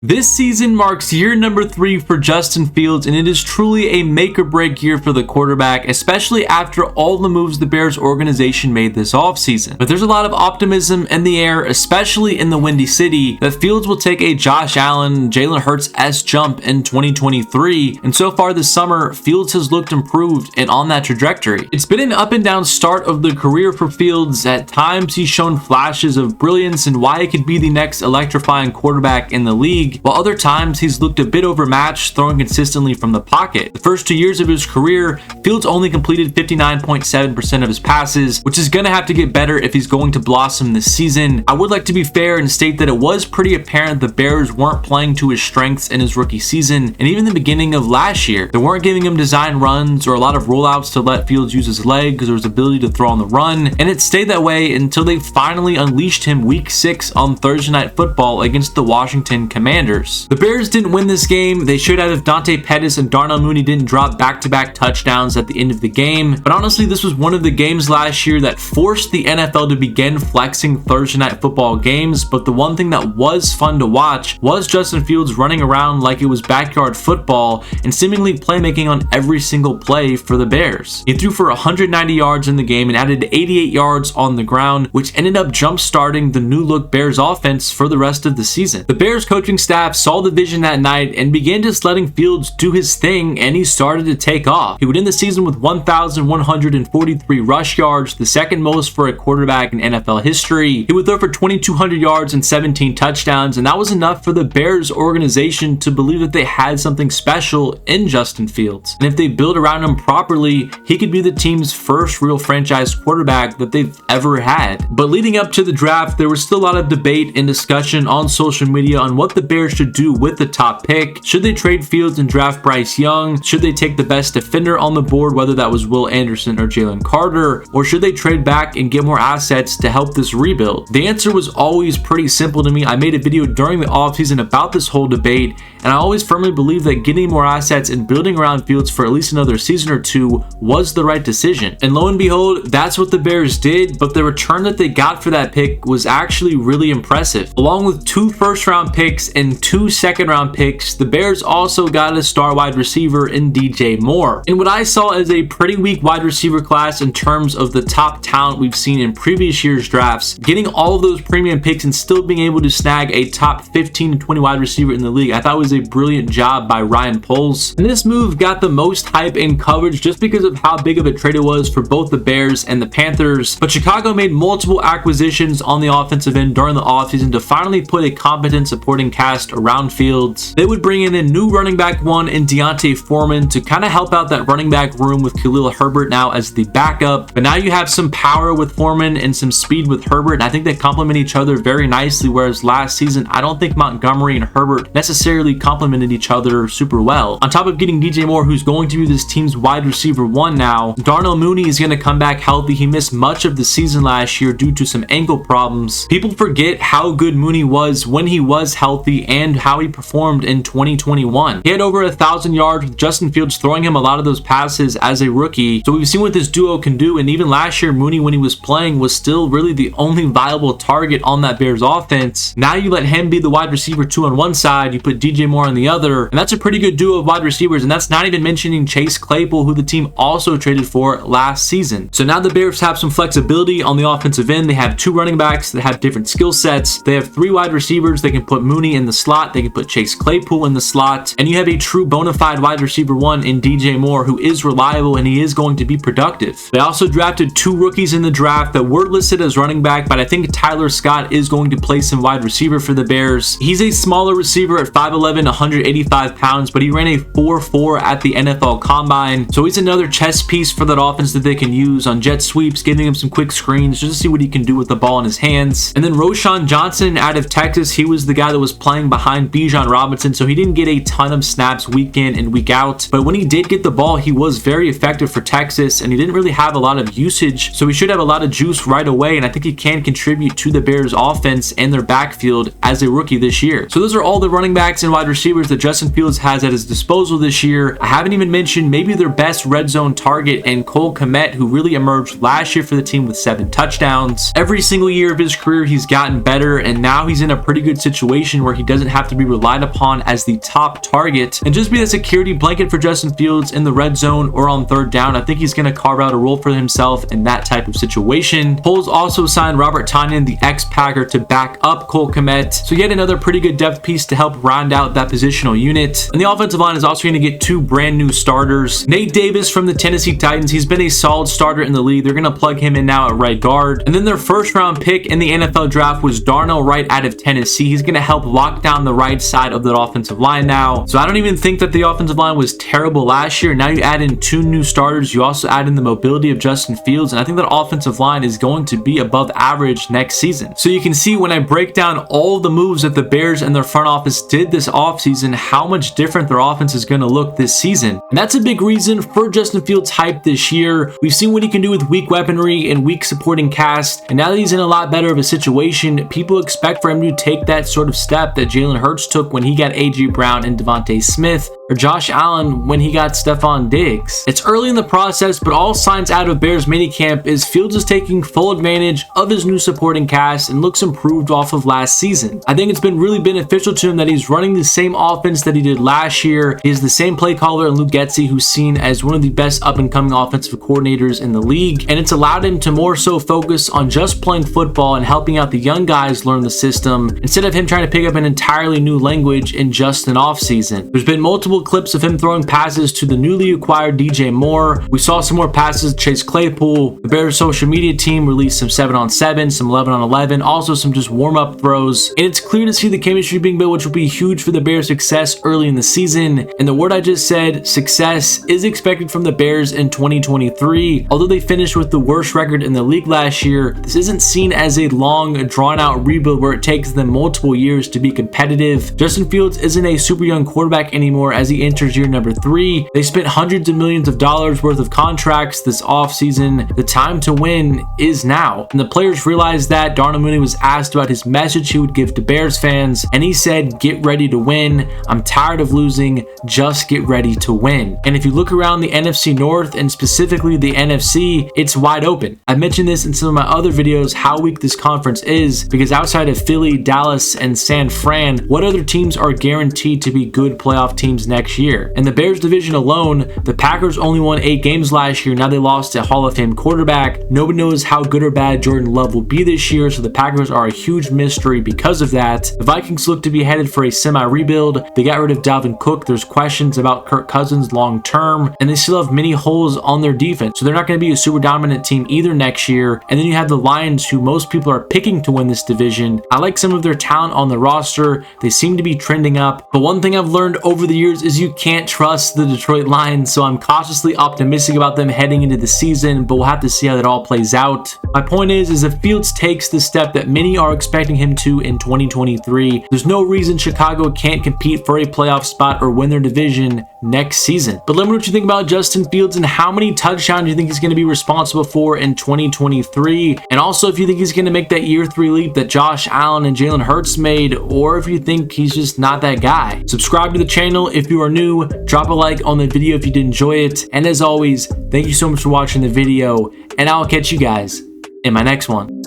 This season marks year number 3 for Justin Fields, and it is truly a make or break year for the quarterback, especially after all the moves the Bears organization made this offseason. But there's a lot of optimism in the air, especially in the Windy City, that Fields will take a Josh Allen, Jalen Hurts-esque jump in 2023, and so far this summer, Fields has looked improved and on that trajectory. It's been an up and down start of the career for Fields. At times, he's shown flashes of brilliance and why he could be the next electrifying quarterback in the league, while other times he's looked a bit overmatched, throwing consistently from the pocket. The first 2 years of his career, Fields only completed 59.7% of his passes, which is going to have to get better if he's going to blossom this season. I would like to be fair and state that it was pretty apparent the Bears weren't playing to his strengths in his rookie season, and even the beginning of last year. They weren't giving him design runs or a lot of rollouts to let Fields use his legs or his ability to throw on the run, and it stayed that way until they finally unleashed him week 6 on Thursday Night Football against the Washington Commanders. The Bears didn't win this game. They should have if Dante Pettis and Darnell Mooney didn't drop back-to-back touchdowns at the end of the game. But honestly, this was one of the games last year that forced the NFL to begin flexing Thursday Night Football games. But the one thing that was fun to watch was Justin Fields running around like it was backyard football and seemingly playmaking on every single play for the Bears. He threw for 190 yards in the game and added 88 yards on the ground, which ended up jump-starting the new-look Bears offense for the rest of the season. The Bears coaching staff saw the vision that night and began just letting Fields do his thing, and he started to take off. He would end the season with 1,143 rush yards, the second most for a quarterback in NFL history. He would throw for 2,200 yards and 17 touchdowns, and that was enough for the Bears organization to believe that they had something special in Justin Fields. And if they build around him properly, he could be the team's first real franchise quarterback that they've ever had. But leading up to the draft, there was still a lot of debate and discussion on social media on what the Bears should do with the top pick. Should they trade Fields and draft Bryce Young? Should they take the best defender on the board, whether that was Will Anderson or Jalen Carter? Or should they trade back and get more assets to help this rebuild? The answer was always pretty simple to me. I made a video during the offseason about this whole debate, and I always firmly believe that getting more assets and building around Fields for at least another season or two was the right decision. And lo and behold, that's what the Bears did, but the return that they got for that pick was actually really impressive. Along with 2 first-round picks and 2 second-round picks, the Bears also got a star wide receiver in DJ Moore. In what I saw as a pretty weak wide receiver class in terms of the top talent we've seen in previous year's drafts, getting all of those premium picks and still being able to snag a top 15 to 20 wide receiver in the league, I thought was a brilliant job by Ryan Poles. And this move got the most hype and coverage just because of how big of a trade it was for both the Bears and the Panthers. But Chicago made multiple acquisitions on the offensive end during the offseason to finally put a competent supporting cast around Fields. They would bring in a new running back 1 in D'Onta Foreman to kind of help out that running back room with Khalil Herbert now as the backup. But now you have some power with Foreman and some speed with Herbert, and I think they complement each other very nicely, whereas last season I don't think Montgomery and Herbert necessarily complemented each other super well. On top of getting DJ Moore, who's going to be this team's wide receiver 1 now, Darnell Mooney is going to come back healthy. He missed much of the season last year due to some ankle problems. People forget how good Mooney was when he was healthy and how he performed in 2021. He had over 1,000 yards with Justin Fields throwing him a lot of those passes as a rookie. So we've seen what this duo can do, and even last year Mooney, when he was playing, was still really the only viable target on that Bears offense. Now you let him be the wide receiver 2 on one side, you put DJ Moore on the other, and that's a pretty good duo of wide receivers, and that's not even mentioning Chase Claypool, who the team also traded for last season. So now the Bears have some flexibility on the offensive end. They have 2 running backs that have different skill sets. They have 3 wide receivers. They can put Mooney in the slot. They can put Chase Claypool in the slot, and you have a true bona fide wide receiver 1 in DJ Moore, who is reliable and he is going to be productive. They also drafted 2 rookies in the draft that were listed as running back, but I think Tyler Scott is going to play some wide receiver for the Bears. He's a smaller receiver at 5'11", 185 pounds, but he ran a 4.4 at the NFL Combine, so he's another chess piece for that offense that they can use on jet sweeps, giving him some quick screens just to see what he can do with the ball in his hands. And then Roschon Johnson out of Texas, he was the guy that was playing behind Bijan Robinson, so he didn't get a ton of snaps week in and week out, but when he did get the ball, he was very effective for Texas, and he didn't really have a lot of usage, so he should have a lot of juice right away, and I think he can contribute to the Bears offense and their backfield as a rookie this year. So those are all the running backs and wide receivers that Justin Fields has at his disposal this year. I haven't even mentioned maybe their best red zone target and Cole Kmet, who really emerged last year for the team with 7 touchdowns. Every single year of his career, he's gotten better, and now he's in a pretty good situation where he doesn't have to be relied upon as the top target and just be a security blanket for Justin Fields in the red zone or on third down. I think he's going to carve out a role for himself in that type of situation. Poles also signed Robert Tonyan, the ex-Packer, to back up Cole Kmet. So yet another pretty good depth piece to help round out that positional unit. And the offensive line is also going to get 2 brand new starters. Nate Davis from the Tennessee Titans. He's been a solid starter in the league. They're going to plug him in now at right guard. And then their first round pick in the NFL draft was Darnell Wright out of Tennessee. He's going to help lock down the right side of that offensive line now. So I don't even think that the offensive line was terrible last year. Now you add in 2 new starters. You also add in the mobility of Justin Fields. And I think that offensive line is going to be above average next season. So you can see when I break down all the moves that the Bears and their front office did this offseason, how much different their offense is going to look this season. And that's a big reason for Justin Fields' hype this year. We've seen what he can do with weak weaponry and weak supporting cast. And now that he's in a lot better of a situation, people expect for him to take that sort of step that Jalen Hurts took when he got A.J. Brown and Devontae Smith, or Josh Allen when he got Stephon Diggs. It's early in the process, but all signs out of Bears minicamp is Fields is taking full advantage of his new supporting cast and looks improved off of last season. I think it's been really beneficial to him that he's running the same offense that he did last year. He has the same play caller in Luke Getsy, who's seen as one of the best up-and-coming offensive coordinators in the league, and it's allowed him to more so focus on just playing football and helping out the young guys learn the system instead of him trying to pick up an entirely new language in just an offseason. There's been multiple clips of him throwing passes to the newly acquired DJ Moore. We saw some more passes to Chase Claypool. The Bears social media team released some 7-on-7, some 11-on-11, also some just warm-up throws. And it's clear to see the chemistry being built, which will be huge for the Bears' success early in the season. And the word I just said, success, is expected from the Bears in 2023. Although they finished with the worst record in the league last year, this isn't seen as a long, drawn-out rebuild where it takes them multiple years to be competitive. Justin Fields isn't a super young quarterback anymore as he enters year number 3. They spent hundreds of millions of dollars worth of contracts this offseason. The time to win is now. And the players realized that. Darnell Mooney was asked about his message he would give to Bears fans, and he said, "Get ready to win. I'm tired of losing. Just get ready to win." And if you look around the NFC North and specifically the NFC, it's wide open. I mentioned this in some of my other videos how weak this conference is, because outside of Philly, Dallas, and San Fran, what other teams are guaranteed to be good playoff teams next year? In the Bears division alone, the Packers only won 8 games last year. Now they lost a Hall of Fame quarterback. Nobody knows how good or bad Jordan Love will be this year, so the Packers are a huge mystery because of that. The Vikings look to be headed for a semi-rebuild. They got rid of Dalvin Cook. There's questions about Kirk Cousins long term, and they still have many holes on their defense, so they're not going to be a super dominant team either next year. And then you have the Lions, who most people are picking to win this division. I like some of their talent on the roster. They seem to be trending up, but one thing I've learned over the years is you can't trust the Detroit Lions, so I'm cautiously optimistic about them heading into the season, but we'll have to see how that all plays out. My point is if Fields takes the step that many are expecting him to in 2023, there's no reason Chicago can't compete for a playoff spot or win their division next season. But let me know what you think about Justin Fields and how many touchdowns you think he's going to be responsible for in 2023, and also if you think he's going to make that year 3 leap that Josh Allen and Jalen Hurts made, or if you think he's just not that guy. Subscribe to the channel if you are new. Drop a like on the video if you did enjoy it. And as always, thank you so much for watching the video, and I'll catch you guys in my next one.